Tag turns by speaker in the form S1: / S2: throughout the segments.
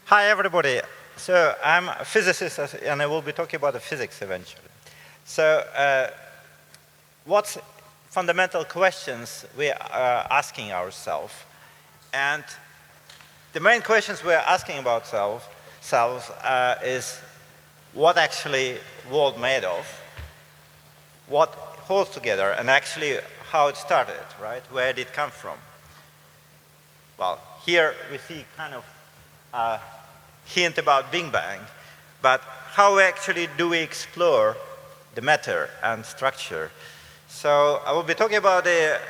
S1: Hi, everybody. So I'm a physicist, and I will be talking about the physics eventually. So what fundamental questions we are asking ourselves? And the main questions we're asking about ourselves is what actually world made of, what holds together, and actually how it started, right? Where did it come from? Well, here we see kind of a hint about Big Bang, but how actually do we explore the matter and structure? So I will be talking about the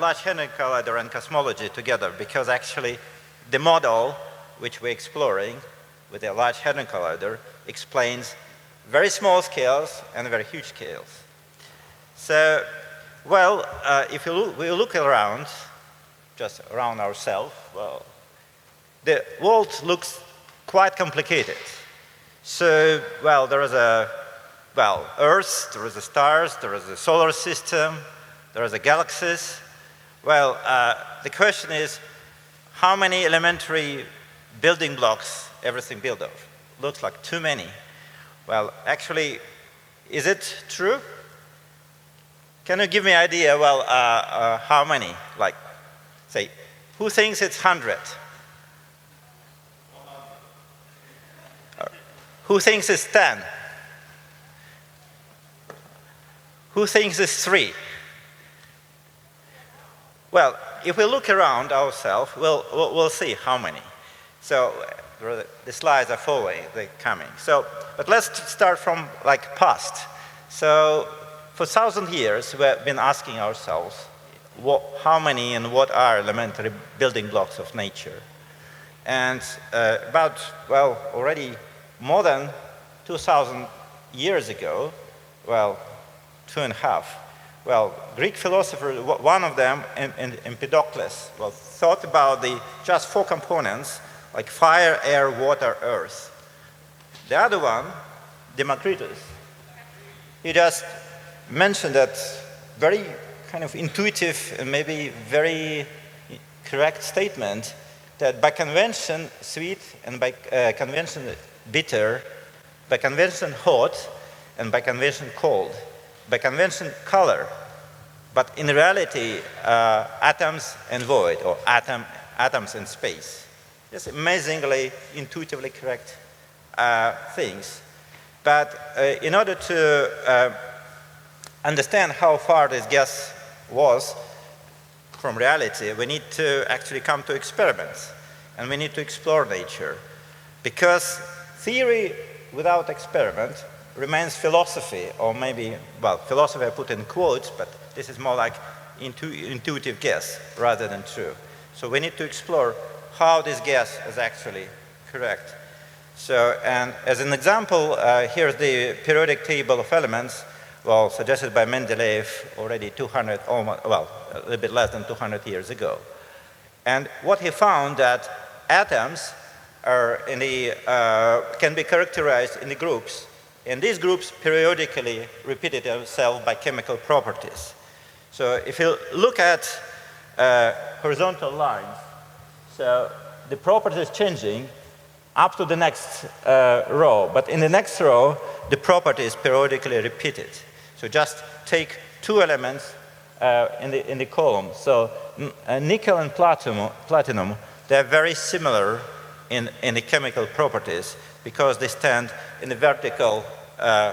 S1: Large Hadron Collider and cosmology together, because actually the model which we're exploring with the Large Hadron Collider explains very small scales and very huge scales. So, well, if we look around, just around ourselves, well, the world looks quite complicated. So, well, there is Earth, there is the stars, there is the solar system, there is the galaxies. Well, the question is, how many elementary building blocks everything built of? Looks like too many. Well, actually, is it true? Can you give me an idea, well, how many? Like, say, who thinks it's 100? Who thinks it's 10? Who thinks it's 3? Well, if we look around ourselves, we'll see how many. So the slides are following, they're coming. So, but let's start from like past. So for 1,000 years, we've been asking ourselves how many and what are elementary building blocks of nature. And about, well, already more than 2,000 years ago, well, 2.5, well, Greek philosopher, one of them, Empedocles, well, thought about the just 4 components, like fire, air, water, earth. The other one, Democritus, he just mentioned that very kind of intuitive and maybe very correct statement that by convention sweet and by convention bitter, by convention hot and by convention cold, by convention color, but in reality atoms and void, or atoms and space. Just amazingly intuitively correct things. But in order to understand how far this guess was from reality, we need to actually come to experiments, and we need to explore nature. Because theory without experiment remains philosophy, or maybe, well, philosophy I put in quotes, but this is more like intuitive guess rather than true. So we need to explore how this guess is actually correct. So, and as an example, here's the periodic table of elements, well, suggested by Belyaev already 200, almost, well, a little bit less than 200 years ago. And what he found that atoms are can be characterized in the groups, and these groups periodically repeated themselves by chemical properties. So if you look at horizontal lines, so the property is changing up to the next row, but in the next row, the property is periodically repeated. So just take 2 elements in the column. So nickel and platinum, they're very similar in the chemical properties because they stand in the vertical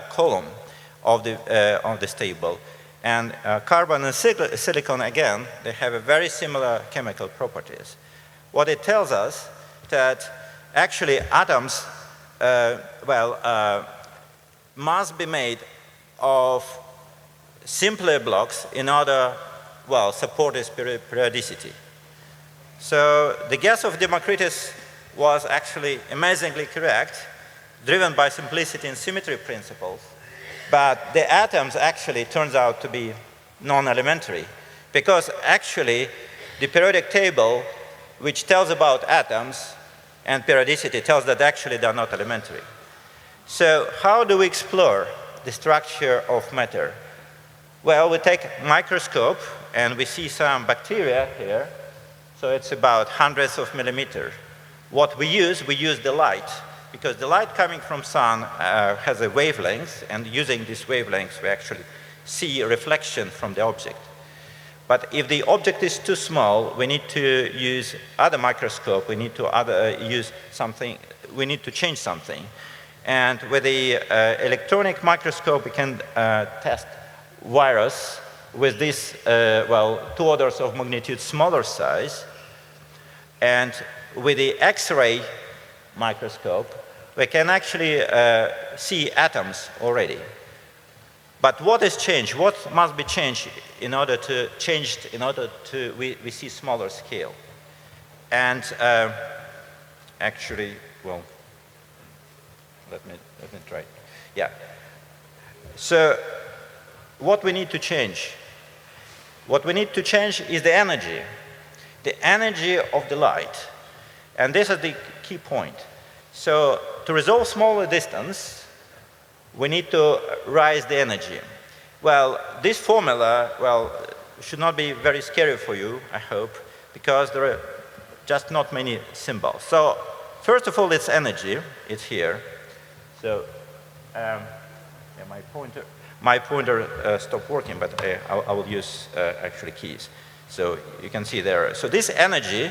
S1: column of this table. And carbon and silicon, again, they have a very similar chemical properties. What it tells us that actually atoms, must be made of simpler blocks in order, well, support its periodicity. So the guess of Democritus was actually amazingly correct, driven by simplicity and symmetry principles. But the atoms actually turns out to be non-elementary, because actually the periodic table, which tells about atoms and periodicity, tells that actually they're not elementary. So how do we explore the structure of matter? Well, we take a microscope and we see some bacteria here. So it's about hundreds of millimeters. What we use the light, because the light coming from sun has a wavelength, and using this wavelength we actually see a reflection from the object. But if the object is too small, we need to use other microscope, we need to use something, we need to change something. And with the electronic microscope we can test virus with this, 2 orders of magnitude smaller size. And with the X-ray microscope, we can actually see atoms already. But what has changed? What must be changed in order to we see smaller scale? And actually, well, let me try. Yeah. So what we need to change? What we need to change is the energy of the light. And this is the key point. So to resolve smaller distance, we need to raise the energy. Well, this formula, should not be very scary for you, I hope, because there are just not many symbols. So first of all, it's energy. It's here. So yeah, my pointer stopped working, but I will use actually keys. So you can see there. So this energy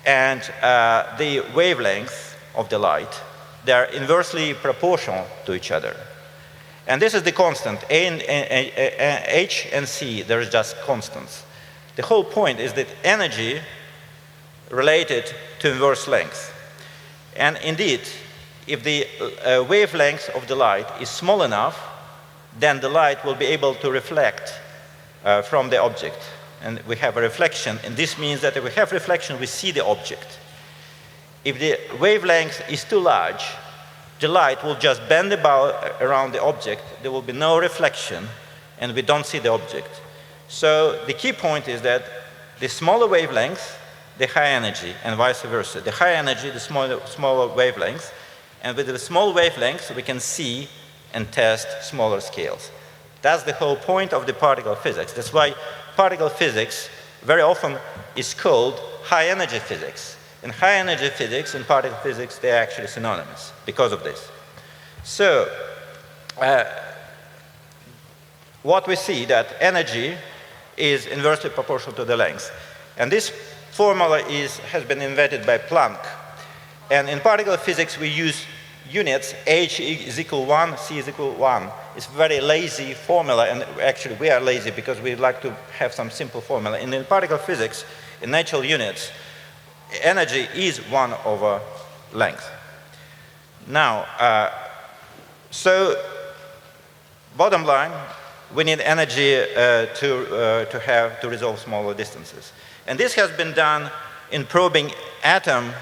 S1: and the wavelength of the light, they are inversely proportional to each other. And this is the constant. H and C, there's just constants. The whole point is that energy related to inverse length. And indeed, if the wavelength of the light is small enough, then the light will be able to reflect from the object. And we have a reflection, and this means that if we have reflection, we see the object. If the wavelength is too large, the light will just bend about around the object, there will be no reflection, and we don't see the object. So the key point is that the smaller wavelength, the high energy, and vice versa. The high energy, the smaller wavelength, and with the small wavelengths, we can see and test smaller scales. That's the whole point of the particle physics. That's why particle physics very often is called high energy physics. In high energy physics and particle physics, they're actually synonymous because of this. So what we see that energy is inversely proportional to the length. And this formula has been invented by Planck. And in particle physics, we use units, h is equal 1, c is equal 1. It's a very lazy formula, and actually we are lazy because we like to have some simple formula. And in particle physics, in natural units, energy is 1 over length. Now, so bottom line, we need energy to resolve smaller distances. And this has been done in probing atomic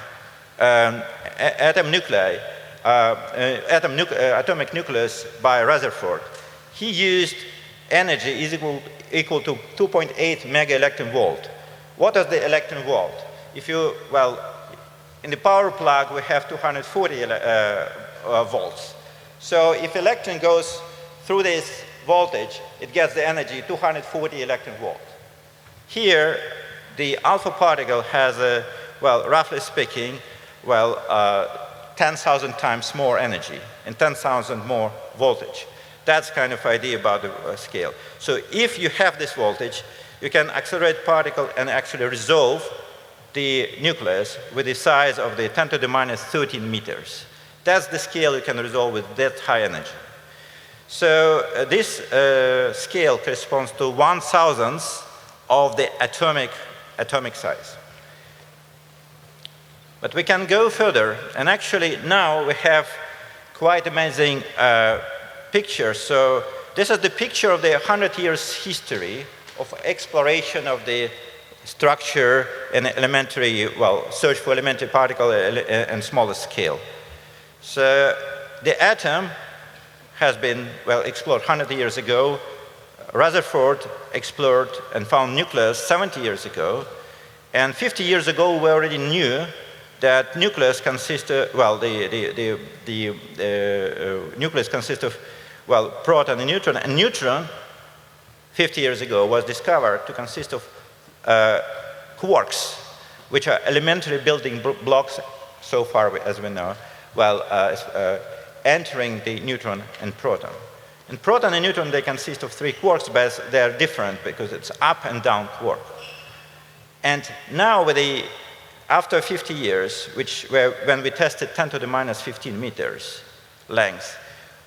S1: nucleus by Rutherford. He used energy is equal to 2.8 mega electron volt. What is the electron volt? If you, in the power plug we have 240 volts. So if electron goes through this voltage, it gets the energy 240 electron volt. Here, the alpha particle has a, roughly speaking, 10,000 times more energy and 10,000 more voltage. That's kind of idea about the scale. So if you have this voltage, you can accelerate particle and actually resolve the nucleus with the size of the 10 to the minus 13 meters. That's the scale you can resolve with that high energy. So this scale corresponds to 1,000th of the atomic size. But we can go further, and actually now we have quite amazing picture. So this is the picture of the 100 years history of exploration of the structure and elementary, search for elementary particle and smaller scale. So the atom has been, explored 100 years ago. Rutherford explored and found nucleus 70 years ago. And 50 years ago, we already knew that nucleus consists of, nucleus consists of, proton and neutron. And neutron, 50 years ago, was discovered to consist of quarks. which are elementary building blocks, so far as we know, well, entering the neutron and proton. In proton and neutron, they consist of 3 quarks, but they are different because it's up and down quark. And now, after 50 years, when we tested 10 to the minus 15 meters length,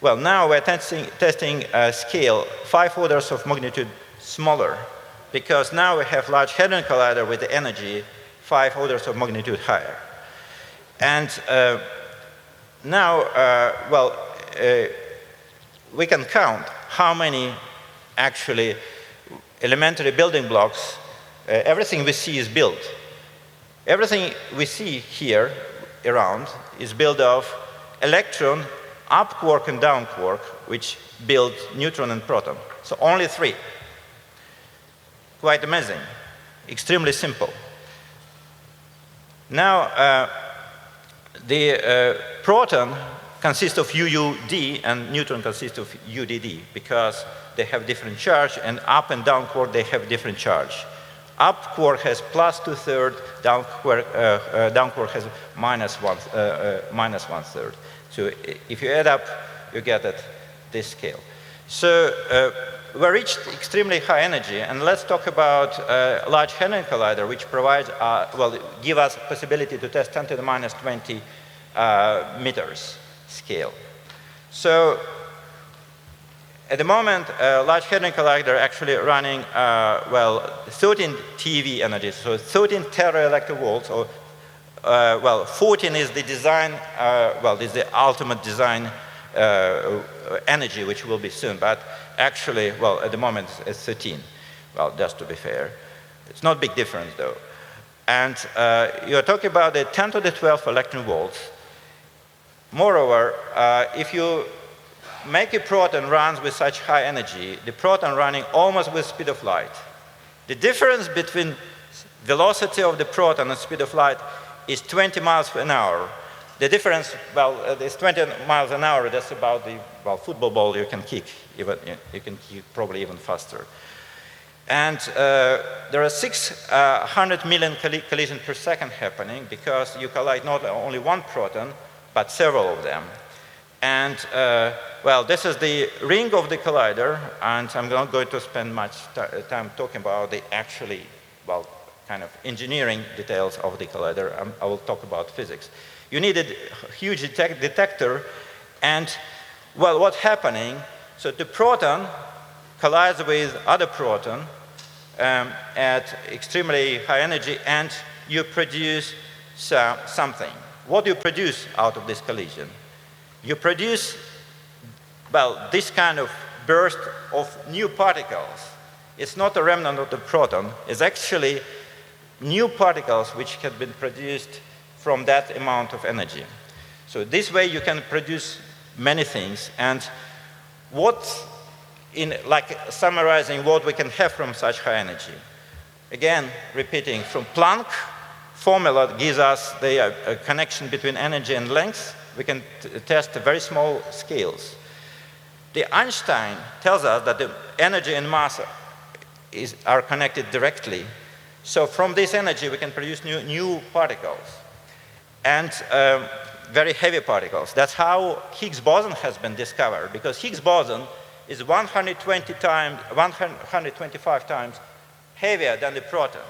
S1: well, now we're testing a scale 5 orders of magnitude smaller, because now we have Large Hadron Collider with the energy 5 orders of magnitude higher. And now, we can count how many actually elementary building blocks, everything we see is built. Everything we see here around is built of electron, up quark and down quark, which build neutron and proton. So only 3. Quite amazing, extremely simple. Now, the proton consists of UUD and neutron consists of UDD because they have different charge, and up and down quark, they have different charge. Up quark has plus 2/3, down quark has minus 1/3. So if you add up, you get at this scale. So we reached extremely high energy, and let's talk about Large Hadron Collider, which provides, give us possibility to test 10 to the minus 20 meters scale. So at the moment, Large Hadron Collider actually running 13 TeV energy, so 13 tera-electrovolts, or 14 is the design, is the ultimate design energy, which will be soon, but actually, at the moment it's 13. Well, just to be fair. It's not a big difference though. And you're talking about the 10 to the 12 electron volts. Moreover, if you make a proton runs with such high energy, the proton running almost with speed of light. The difference between velocity of the proton and speed of light is 20 miles per hour. The difference, is 20 miles an hour. That's about the football ball you can kick. You can kick probably even faster. And there are 600 million collisions per second happening because you collide not only one proton, but several of them. And this is the ring of the collider, and I'm not going to spend much time talking about the actually, kind of engineering details of the collider. I will talk about physics. You need a huge detector, and what's happening? So the proton collides with other proton at extremely high energy, and you produce something. What do you produce out of this collision? You produce, this kind of burst of new particles. It's not a remnant of the proton. It's actually new particles which have been produced from that amount of energy. So this way you can produce many things. And summarizing what we can have from such high energy. Again, repeating, from Planck formula gives us the connection between energy and length. We can test very small scales. The Einstein tells us that the energy and mass are connected directly. So from this energy, we can produce new particles, and very heavy particles. That's how Higgs boson has been discovered, because Higgs boson is 125 times heavier than the proton.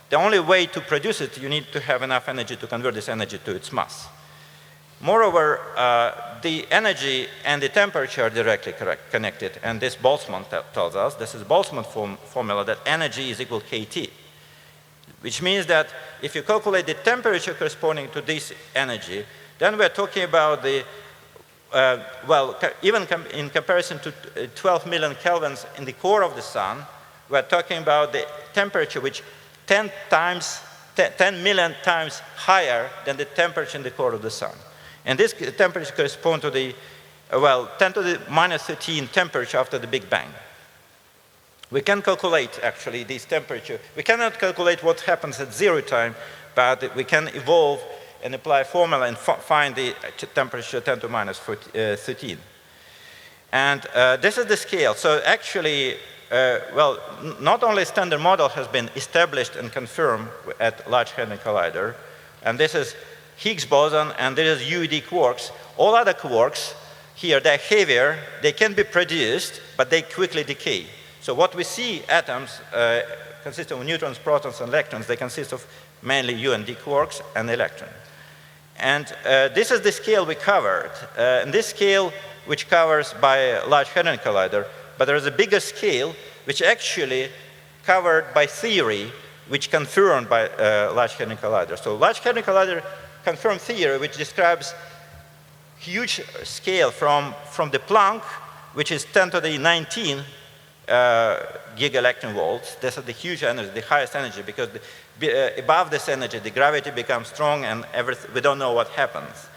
S1: The only way to produce it, you need to have enough energy to convert this energy to its mass. Moreover, the energy and the temperature are directly connected, and this Boltzmann tells us, this is Boltzmann formula, that energy is equal KT, which means that if you calculate the temperature corresponding to this energy, then we're talking about the, even in comparison to 12 million kelvins in the core of the sun, we're talking about the temperature which 10 million times higher than the temperature in the core of the sun. And this temperature corresponds to the, 10 to the minus 13 temperature after the Big Bang. We can calculate, actually, this temperature. We cannot calculate what happens at 0 time, but we can evolve and apply a formula and find the temperature 10 to minus 13. And this is the scale. So actually, well, not only standard model has been established and confirmed at Large Hadron Collider, and this is Higgs boson, and this is UED quarks. All other quarks here, they're heavier, they can be produced, but they quickly decay. So what we see, atoms consist of neutrons, protons, and electrons. They consist of mainly U and D quarks and electrons. And this is the scale we covered. And this scale, which covers by Large Hadron Collider, but there is a bigger scale, which actually covered by theory, which confirmed by Large Hadron Collider. So Large Hadron Collider confirmed theory, which describes huge scale from the Planck, which is 10 to the 19 giga-electron volts. This is the huge energy, the highest energy, because above this energy, the gravity becomes strong and we don't know what happens.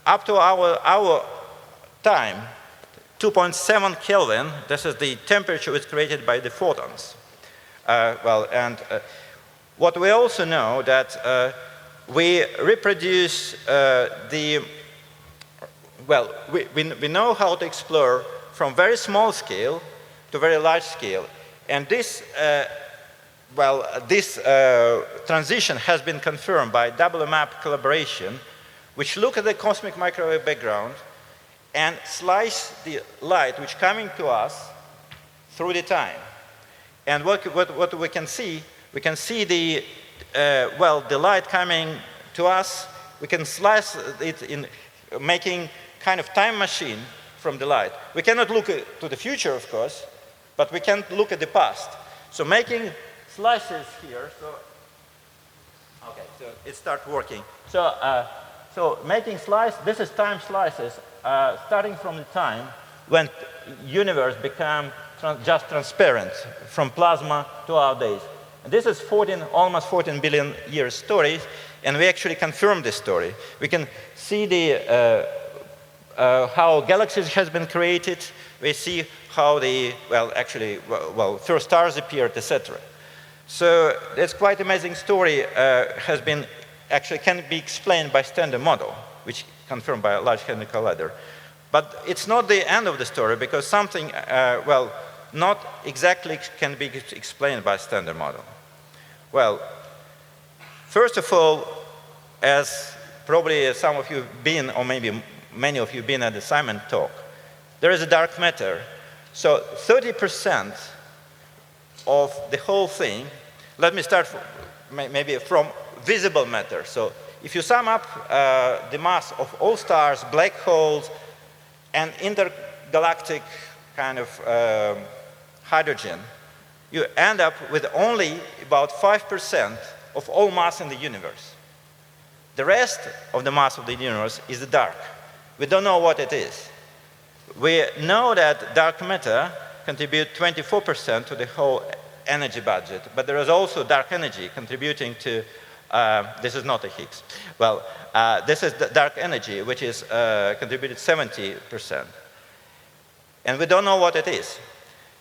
S1: Up to our time, 2.7 Kelvin, this is the temperature which is created by the photons. What we also know that we reproduce we know how to explore from very small scale to very large scale. And this, transition has been confirmed by double map collaboration, which look at the cosmic microwave background and slice the light which coming to us through the time. And what we can see the light coming to us, we can slice it in making kind of time machine from the light. We cannot look to the future, of course, but we can look at the past. So making slices here, so it starts working. So making slices, this is time slices, starting from the time when universe became just transparent, from plasma to our days. And this is almost 14 billion years story, and we actually confirm this story. We can see how galaxies has been created. We see how first stars appeared, etc. So it's quite amazing story. Can be explained by standard model, which confirmed by Large Hadron Collider. But it's not the end of the story, because something, not exactly can be explained by standard model. Well, first of all, as probably some of you have been, or maybe many of you have been at the Simon talk, there is a dark matter. So 30% of the whole thing, let me start maybe from visible matter. So if you sum up the mass of all stars, black holes, and intergalactic kind of hydrogen, you end up with only about 5% of all mass in the universe. The rest of the mass of the universe is the dark. We don't know what it is. We know that dark matter contributes 24% to the whole energy budget, but there is also dark energy contributing to, this is not a Higgs. This is the dark energy, which is contributed 70%. And we don't know what it is.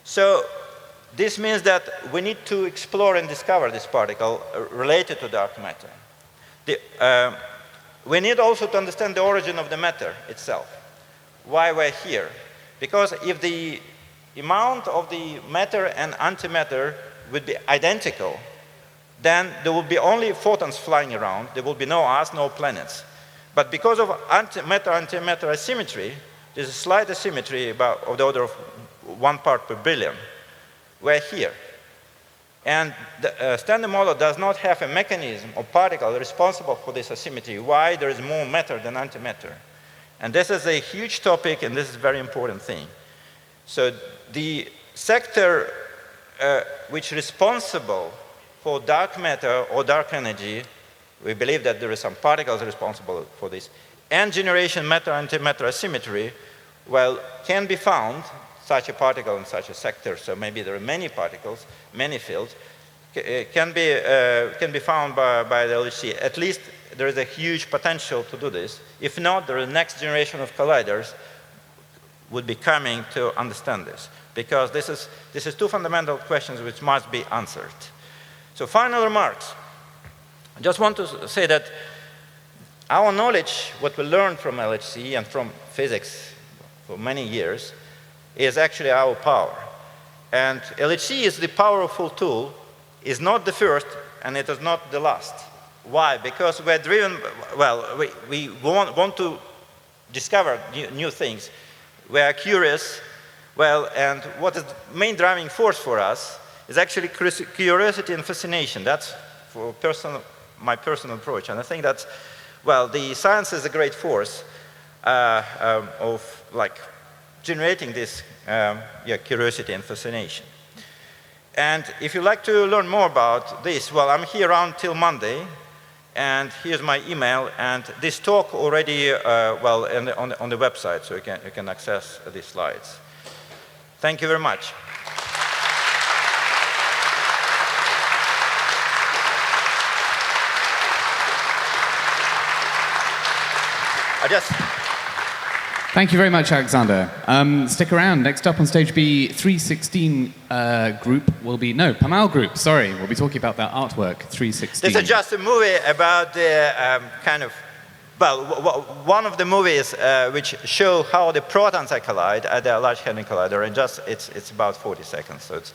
S1: So this means that we need to explore and discover this particle related to dark matter. We need also to understand the origin of the matter itself, why we're here. Because if the amount of the matter and antimatter would be identical, then there will be only photons flying around. There will be no us, no planets. But because of matter-antimatter asymmetry, there's a slight asymmetry of the order of 1 part per billion. We're here. And the standard model does not have a mechanism or particle responsible for this asymmetry, why there is more matter than antimatter. And this is a huge topic, and this is a very important thing. So the sector which is responsible for dark matter or dark energy, we believe that there are some particles responsible for this, and generation matter-antimatter asymmetry, can be found, such a particle in such a sector, so maybe there are many particles, many fields, can be found by the LHC. At least there is a huge potential to do this. If not, the next generation of colliders would be coming to understand this, because this is two fundamental questions which must be answered. So final remarks. I just want to say that our knowledge, what we learned from LHC and from physics for many years, is actually our power. And LHC is the powerful tool, is not the first, and it is not the last. Why? Because we're driven, well, we want to discover new things. We are curious, well, and what is the main driving force for us is actually curiosity and fascination. That's for my personal approach. And I think that, well, the science is a great force of like generating this curiosity and fascination. And if you'd like to learn more about this, well, I'm here around till Monday, and here's my email, and this talk already, well, on the website, so you can access these slides. Thank you very much.
S2: Thank you very much, Alexander. Stick around. Next up on stage B, 316 group will be, no, Pamal group, sorry. We'll be talking about that artwork, 316.
S1: This is just a movie about the kind of, well, one of the movies which show how the protons collide at the Large Hadron Collider, and just, it's about 40 seconds, so it's,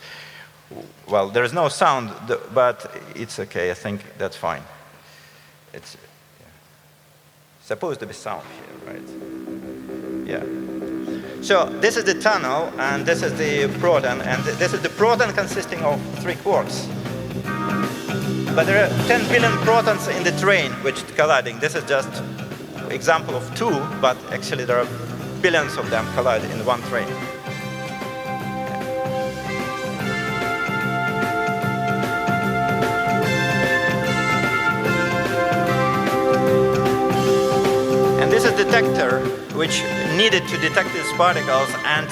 S1: well, there's no sound, but it's okay, I think that's fine. It's supposed to be sound here, right? Yeah. So this is the tunnel, and this is the proton, and this is the proton consisting of 3 quarks. But there are 10 billion protons in the train which are colliding. This is just an example of 2, but actually there are billions of them collide in one train. And this is the detector which needed to detect these particles, and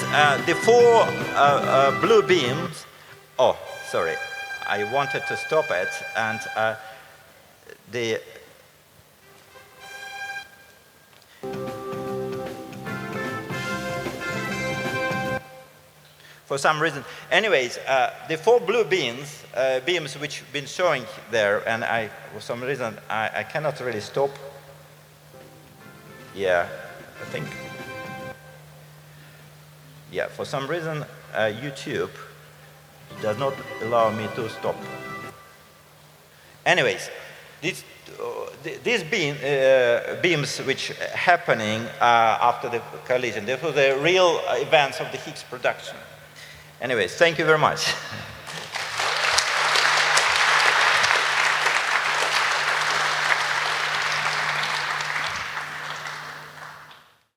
S1: the 4 blue beams, oh, sorry, I wanted to stop it, and for some reason, anyways, the 4 blue beams, which been showing there, and for some reason, I cannot really stop. Yeah, I think, yeah, for some reason, YouTube does not allow me to stop. Anyways, these beams which are happening after the collision, they were the real events of the Higgs production. Anyways, thank you very much.